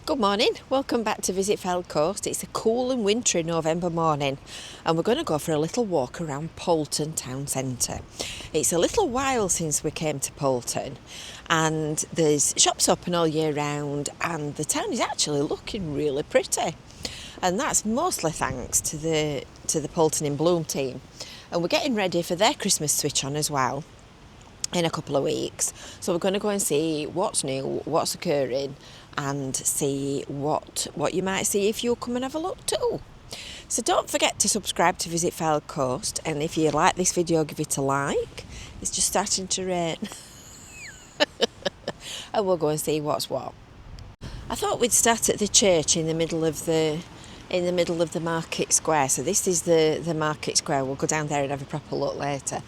Good morning, welcome back to Visit Fylde Coast. It's a cool and wintry November morning and we're going to go for a little walk around Poulton town centre. It's a little while since we came to Poulton and there's shops open all year round and the town is actually looking really pretty, and that's mostly thanks to the Poulton in Bloom team, and we're getting ready for their Christmas switch on as well in a couple of weeks. So we're going to go and see what's new, what's occurring, and see what you might see if you'll come and have a look too. So don't forget to subscribe to Visit Fylde Coast, and if you like this video, give it a like. It's just starting to rain. And we'll go and see what's what. I thought we'd start at the church in the middle of the market square. So this is the market square. We'll go down there and have a proper look later.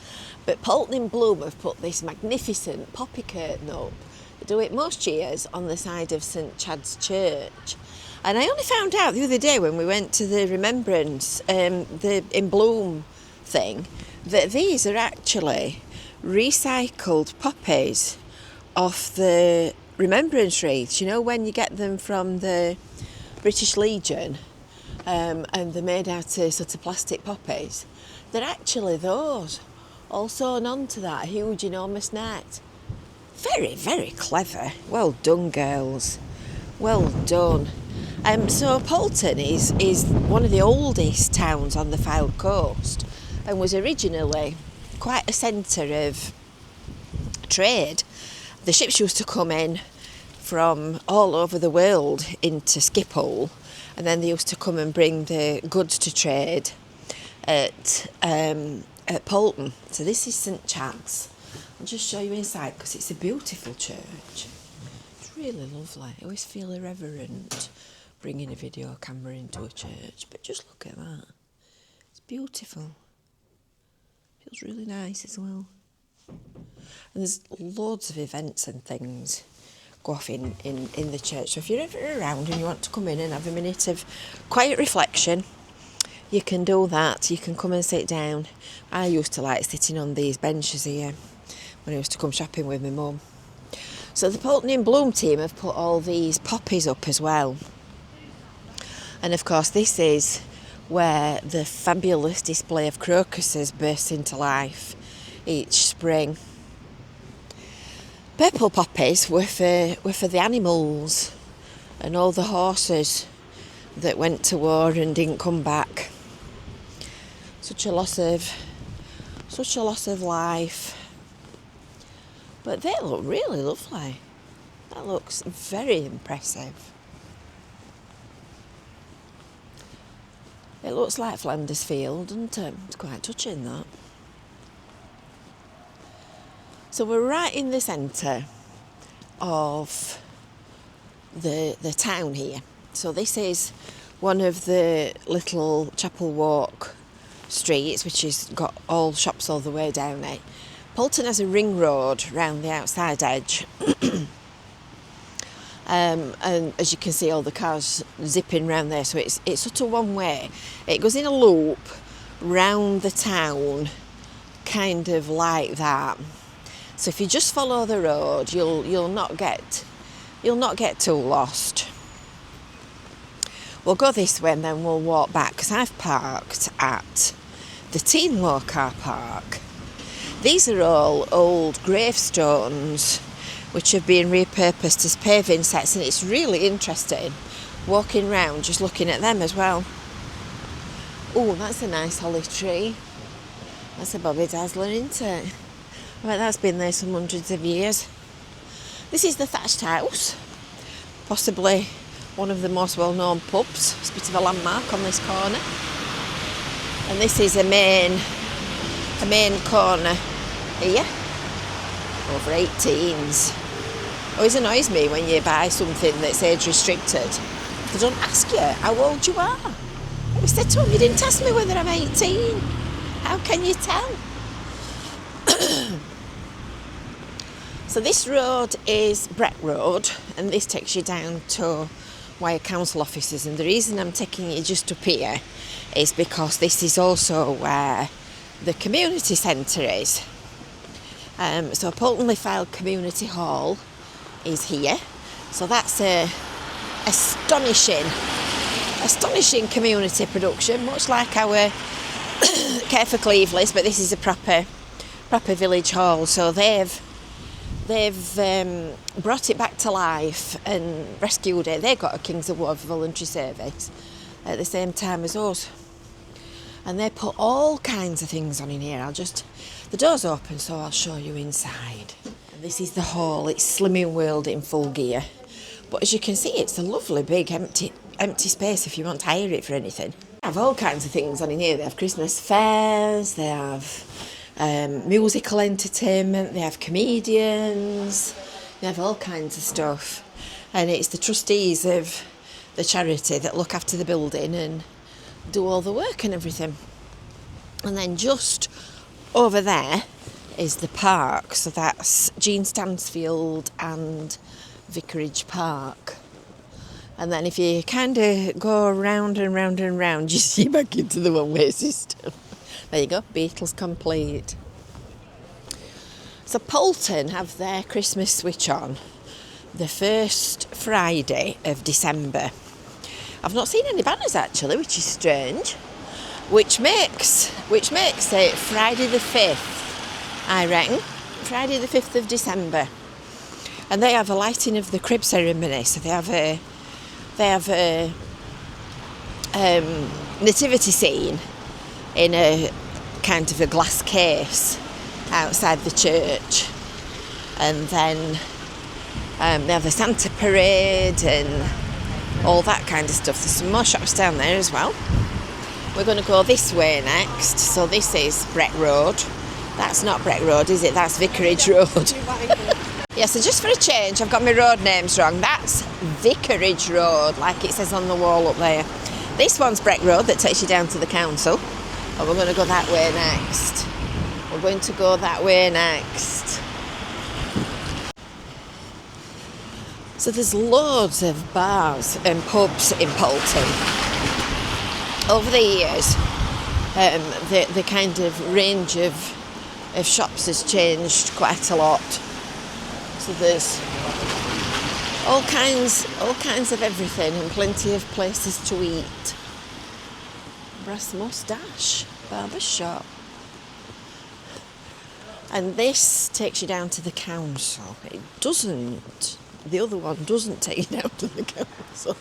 But Poulton in Bloom have put this magnificent poppy curtain up. They do it most years on the side of St Chad's Church. And I only found out the other day when we went to the Remembrance, the in Bloom thing, that these are actually recycled poppies off the Remembrance wreaths. You know, when you get them from the British Legion, and they're made out of sort of plastic poppies. They're actually those, all sewn onto that huge, enormous net. Very, very clever. Well done, girls. Well done. So Poulton is one of the oldest towns on the Fylde Coast and was originally quite a centre of trade. The ships used to come in from all over the world into Schiphol, and then they used to come and bring the goods to trade at Poulton. So this is St Chad's. I'll just show you inside because it's a beautiful church. It's really lovely. I always feel irreverent bringing a video camera into a church, but just look at that. It's beautiful. Feels really nice as well. And there's loads of events and things go off in the church. So if you're ever around and you want to come in and have a minute of quiet reflection, you can do that. You can come and sit down. I used to like sitting on these benches here when I used to come shopping with my mum. So the Poulton in Bloom team have put all these poppies up as well. And of course this is where the fabulous display of crocuses bursts into life each spring. Purple poppies were for the animals and all the horses that went to war and didn't come back. Such a loss of life. But they look really lovely. That looks very impressive. It looks like Flanders Field, doesn't it? It's quite touching, that. So we're right in the centre of the town here. So this is one of the little Chapel Walk streets, which has got all shops all the way down it. Poulton has a ring road round the outside edge. And as you can see, all the cars zipping round there, so it's sort of one way. It goes in a loop round the town, kind of like that. So if you just follow the road, you'll not get too lost. We'll go this way and then we'll walk back, because I've parked at the Teen Law car park. These are all old gravestones which have been repurposed as paving sets, and it's really interesting walking round just looking at them as well. Oh, that's a nice holly tree. That's a Bobby Dazzler, isn't it? I bet that's been there some hundreds of years. This is the thatched house, possibly one of the most well-known pubs. It's a bit of a landmark on this corner. And this is a main corner here. Over 18s. Always annoys me when you buy something that's age restricted. They don't ask you how old you are. We said to them, you didn't ask me whether I'm 18. How can you tell? So this road is Brett Road, and this takes you down to Wire Council offices, and the reason I'm taking you just up here is because this is also where the community centre is. So Poulton Fylde Community Hall is here. So that's a astonishing community production, much like our Care for Cleveleys, but this is a proper village hall. So they've brought it back to life and rescued it. They got a King's Award for voluntary service at the same time as us, and they put all kinds of things on in here. The door's open, so I'll show you inside. And this is the hall. It's Slimming World in full gear, but as you can see, it's a lovely big empty space if you want to hire it for anything. They have all kinds of things on in here. They have Christmas fairs, they have musical entertainment, they have comedians, they have all kinds of stuff. And it's the trustees of the charity that look after the building and do all the work and everything. And then just over there is the park, so that's Jean Stansfield and Vicarage Park. And then if you kind of go round and round and round, you see back into the one-way system. There you go, Beatles complete. So Poulton have their Christmas switch on the first Friday of December. I've not seen any banners actually, which is strange, which makes it Friday the 5th, I reckon. Friday the 5th of December. And they have a lighting of the crib ceremony, so they have a nativity scene in a kind of a glass case outside the church, and then they have a Santa parade and all that kind of stuff. There's some more shops down there as well. We're going to go this way next. So this is Brett Road. That's not Brett Road, is it? That's Vicarage Road. Yeah, so just for a change, I've got my road names wrong. That's Vicarage Road, like it says on the wall up there. This one's Brett Road that takes you down to the council. And we're going to go that way next. We're going to go that way next. So there's loads of bars and pubs in Poulton. Over the years, the kind of range of shops has changed quite a lot. So there's all kinds of everything and plenty of places to eat. Brass Moustache barber shop. And this takes you down to the council. It doesn't. The other one doesn't take you down to the council.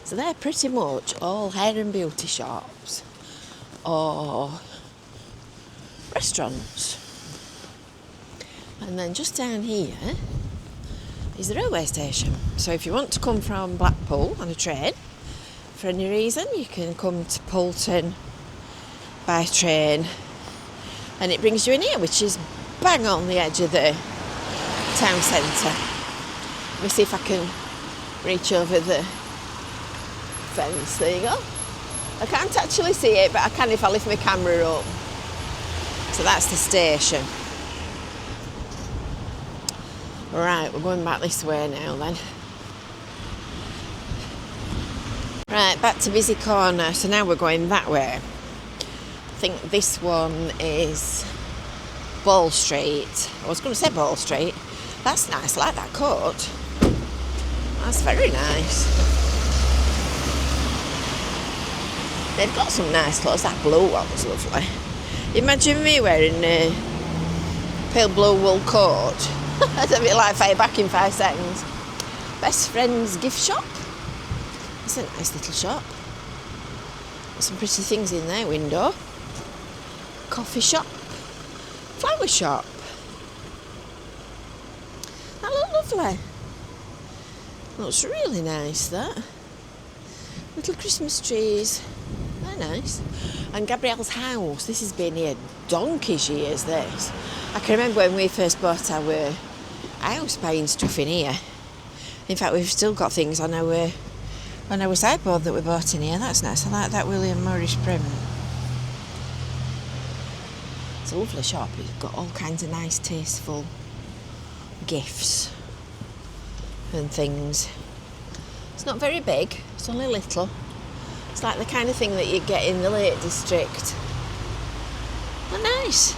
So they're pretty much all hair and beauty shops or restaurants. And then just down here is the railway station. So if you want to come from Blackpool on a train, for any reason, you can come to Poulton by train, and it brings you in here, which is bang on the edge of the town centre. Let me see if I can reach over the fence. There you go. I can't actually see it, but I can if I lift my camera up. So that's the station. Right, we're going back this way now then. Right, back to Busy Corner. So now we're going that way. I think this one is Ball Street. I was going to say Ball Street. That's nice, I like that coat. That's very nice. They've got some nice clothes. That blue one was lovely. Imagine me wearing a pale blue wool coat. I'd have it like fire back in 5 seconds. Best Friend's gift shop. It's a nice little shop. Got some pretty things in there. Window. Coffee shop. Flower shop. That looks lovely. Looks really nice, that. Little Christmas trees. They're nice. And Gabrielle's house. This has been here donkey's years, this. I can remember when we first bought our house buying stuff in here. In fact, we've still got things on our sideboard that we bought in here. That's nice. I like that William Morris print. It's a lovely shop. It's got all kinds of nice, tasteful gifts and things. It's not very big. It's only little. It's like the kind of thing that you get in the Lake District. They're nice.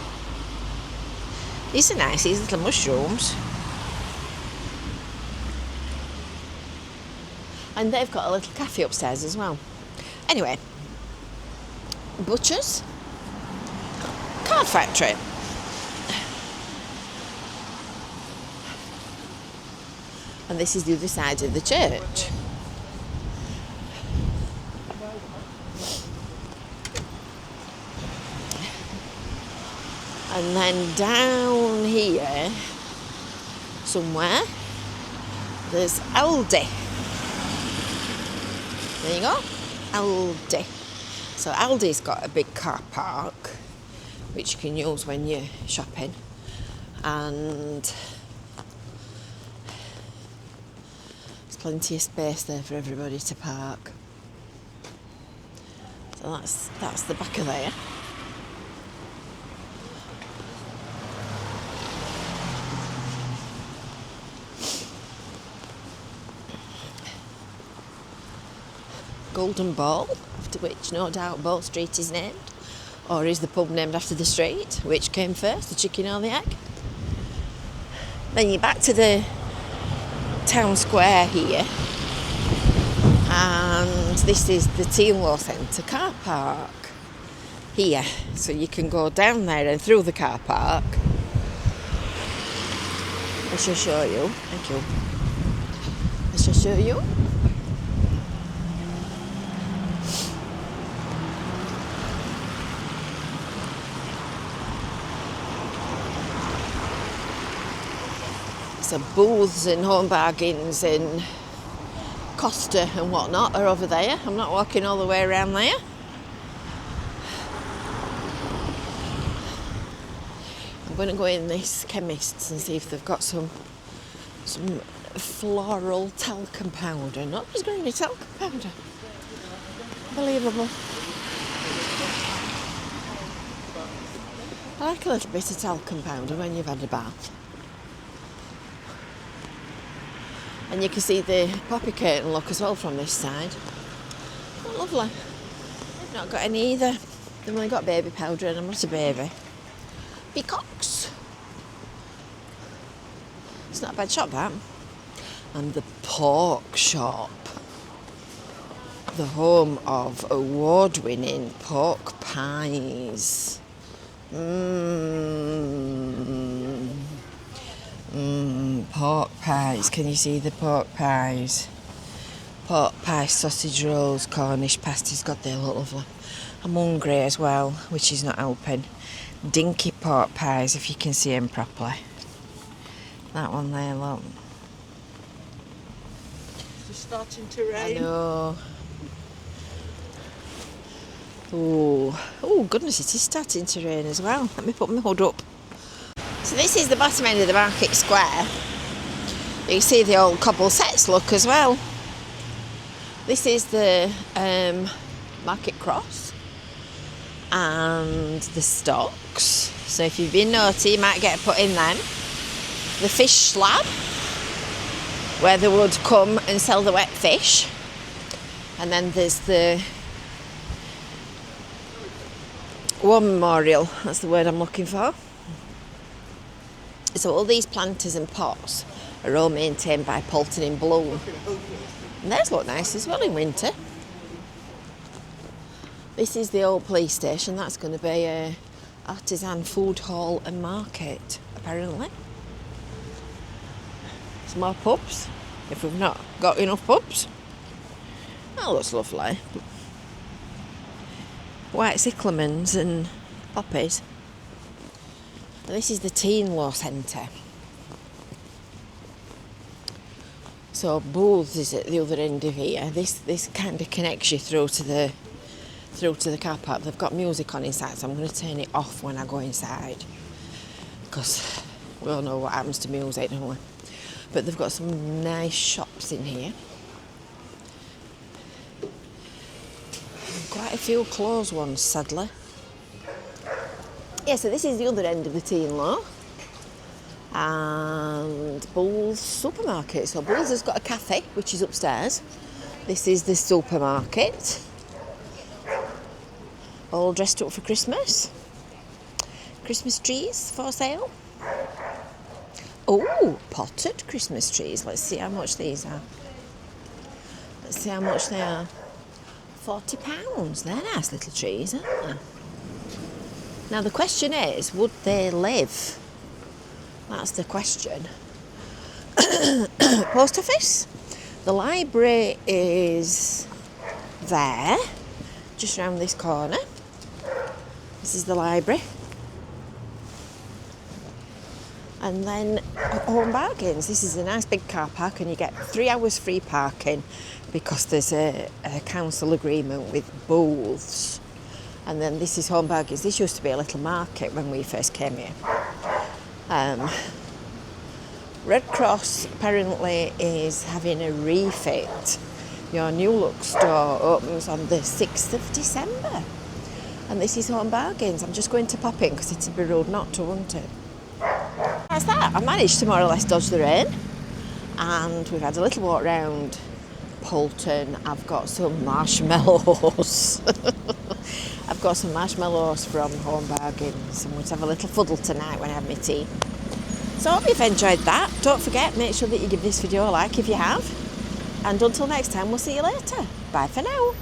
These are nice, these little mushrooms. And they've got a little cafe upstairs as well. Anyway, butchers, card factory. And this is the other side of the church. And then down here, somewhere, there's Aldi. There you go, Aldi. So Aldi's got a big car park, which you can use when you're shopping. And there's plenty of space there for everybody to park. So that's the back of there. Golden Ball, after which no doubt Ball Street is named, or is the pub named after the street? Which came first, the chicken or the egg? Then you're back to the town square here, and this is the Teamlaw Centre car park here, so you can go down there and through the car park. I shall show you. Thank you. I shall show you. So booths and home bargains and Costa and whatnot are over there. I'm not walking all the way around there. I'm going to go in this chemist's and see if they've got some floral talcum powder. Not just going to be talcum powder. Unbelievable. I like a little bit of talcum powder when you've had a bath. And you can see the poppy curtain look as well from this side. Oh, lovely. They've not got any either. They've only got baby powder and I'm not a baby. Peacocks. It's not a bad shop, that. And the pork shop. The home of award-winning pork pies. Pork pies. Can you see the pork pies? Pork pie, sausage rolls, Cornish pasties. God, they look lovely. I'm hungry as well, which is not helping. Dinky pork pies, if you can see them properly. That one there, look. It's starting to rain. I know. Oh, goodness, it is starting to rain as well. Let me put my hood up. So this is the bottom end of the market square. You can see the old cobble sets look as well. This is the market cross and the stocks. So if you've been naughty, you might get put in them. The fish slab, where they would come and sell the wet fish. And then there's the War Memorial, that's the word I'm looking for. So all these planters and pots are all maintained by Poulton in Bloom. And theirs look nice as well in winter. This is the old police station. That's going to be a artisan food hall and market, apparently. Some more pubs, if we've not got enough pubs. That looks lovely. White cyclamens and poppies. This is the Teamlaw Centre. So Booths is at the other end of here. This kind of connects you through to the car park. They've got music on inside, so I'm going to turn it off when I go inside, because we all know what happens to music, don't we? But they've got some nice shops in here. Quite a few closed ones, sadly. Yeah, so this is the other end of the Teamlaw. And Bull's supermarket. So Bull's has got a cafe, which is upstairs. This is the supermarket. All dressed up for Christmas. Christmas trees for sale. Oh, potted Christmas trees. Let's see how much these are. Let's see how much they are. £40. They're nice little trees, aren't they? Now the question is, would they live? That's the question. Post office. The library is there, just round this corner. This is the library. And then Home Bargains. This is a nice big car park and you get 3 hours free parking because there's a council agreement with booths. And then this is Home Bargains. This used to be a little market when we first came here. Red Cross apparently is having a refit. Your New Look store opens on the 6th of December. And this is Home Bargains. I'm just going to pop in because it'd be rude not to, wouldn't it? That's that. I managed to more or less dodge the rain. And we've had a little walk round Poulton. I've got some marshmallows. I've got some marshmallows from Home Bargains. And we'll have a little fuddle tonight when I have my tea. So I hope you've enjoyed that. Don't forget, make sure that you give this video a like if you have. And until next time, we'll see you later. Bye for now.